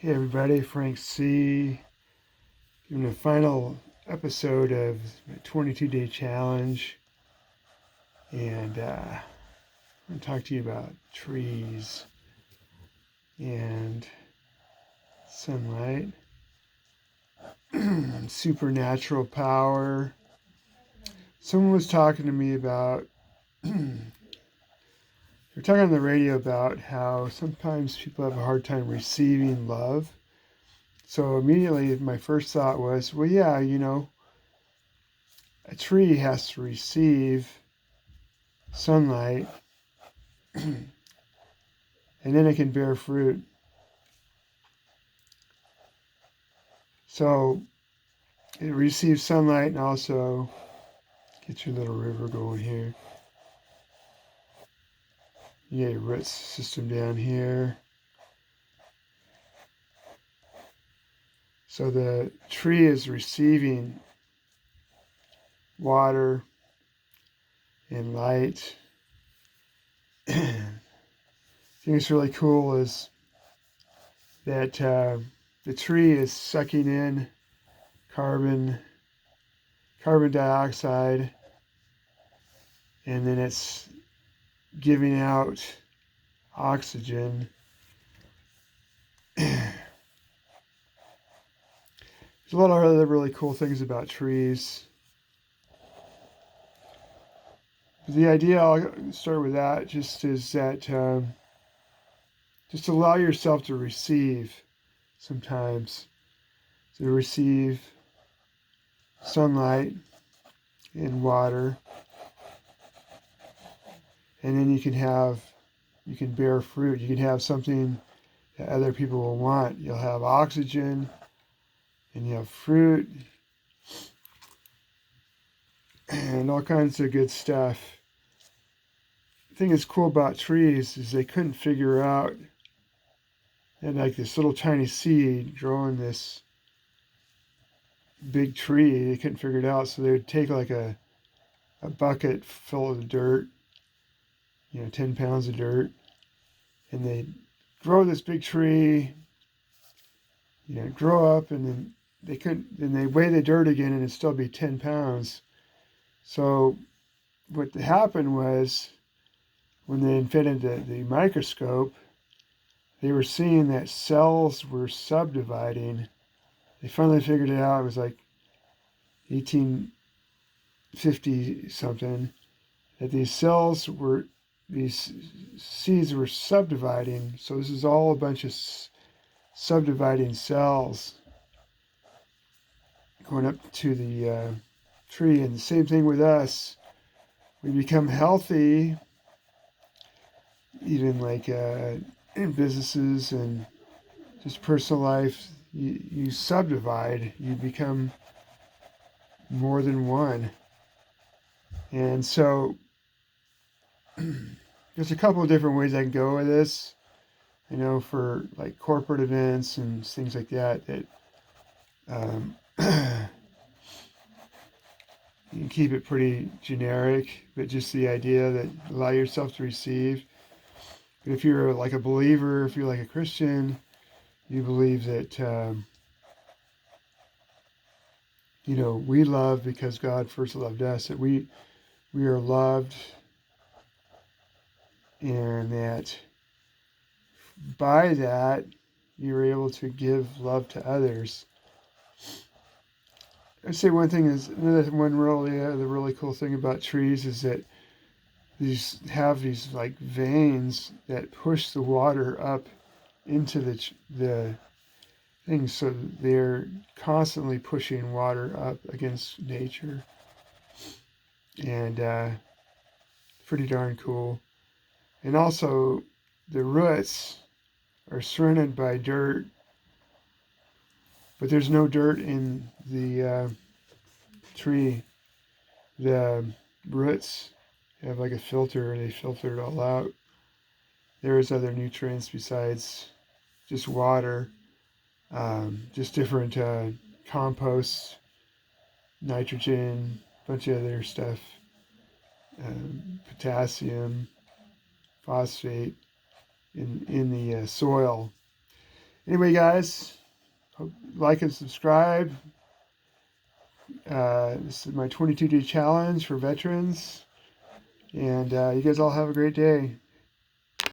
Hey everybody, Frank C. Giving a final episode of my 22-day challenge. And I'm going to talk to you about trees and sunlight, supernatural power. Someone was talking to me about, they were talking on the radio about how sometimes people have a hard time receiving love. So immediately my first thought was, well, yeah, a tree has to receive sunlight and then it can bear fruit. So it receives sunlight and also get your little river going here. You got your root system down here. So the tree is receiving water and light. The thing that's really cool is that the tree is sucking in carbon dioxide, and then it's giving out oxygen. There's a lot of other really cool things about trees. The idea, I'll start with that, just is that just allow yourself to receive sometimes, to receive sunlight and water, and then you can bear fruit. You can have something that other people will want. You'll have oxygen and you have fruit and all kinds of good stuff. The thing that's cool about trees is they couldn't figure out, and like this little tiny seed growing this big tree, they couldn't figure it out. So they would take like a bucket full of dirt, 10 pounds of dirt, and they'd grow this big tree, grow up, and then they weigh the dirt again and it'd still be 10 pounds. So what happened was when they invented the microscope, they were seeing that cells were subdividing. They finally figured it out. It was like 1850 something, that these seeds were subdividing. So this is all a bunch of subdividing cells going up to the tree. And the same thing with us. We become healthy, even like in businesses and just personal life. You subdivide, you become more than one. And so there's a couple of different ways I can go with this, for like corporate events and things like that, you can keep it pretty generic, but just the idea that allow yourself to receive. But if you're like a believer, if you're like a Christian, you believe that, we love because God first loved us, that we are loved, and that by that you're able to give love to others. I'd say one thing is, the really cool thing about trees is that these have these like veins that push the water up into the thing, so they're constantly pushing water up against nature, and pretty darn cool. And also, the roots are surrounded by dirt, but there's no dirt in the tree. The roots have like a filter, they filter it all out. There is other nutrients besides just water, just different composts, nitrogen, a bunch of other stuff, potassium, phosphate in the soil. Anyway, guys, like and subscribe. This is my 22-day challenge for veterans. And you guys all have a great day.